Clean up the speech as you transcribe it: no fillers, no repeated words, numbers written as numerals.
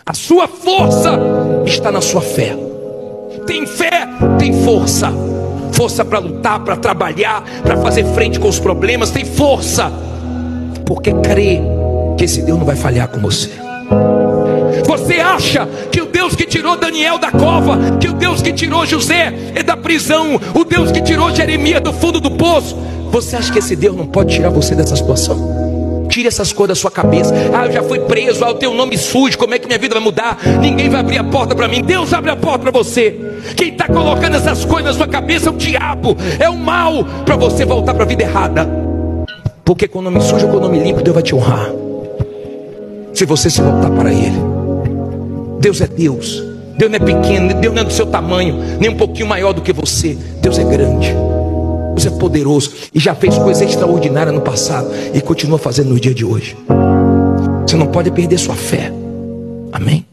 A sua força está na sua fé. Tem fé, tem força. Força para lutar, para trabalhar, para fazer frente com os problemas. Tem força, porque crê que esse Deus não vai falhar com você. Você acha que o Deus que tirou Daniel da cova, que o Deus que tirou José da prisão, o Deus que tirou Jeremias do fundo do poço, você acha que esse Deus não pode tirar você dessa situação? Tire essas coisas da sua cabeça. Ah, eu já fui preso, ah, eu tenho um nome sujo, como é que minha vida vai mudar? Ninguém vai abrir a porta para mim. Deus abre a porta para você. Quem está colocando essas coisas na sua cabeça é o diabo, é o mal, para você voltar para a vida errada. Porque com o nome sujo ou com o nome limpo, Deus vai te honrar, se você se voltar para Ele. Deus é Deus. Deus não é pequeno, Deus não é do seu tamanho, nem um pouquinho maior do que você. Deus é grande, Deus é poderoso, e já fez coisas extraordinárias no passado, e continua fazendo no dia de hoje. Você não pode perder sua fé. Amém?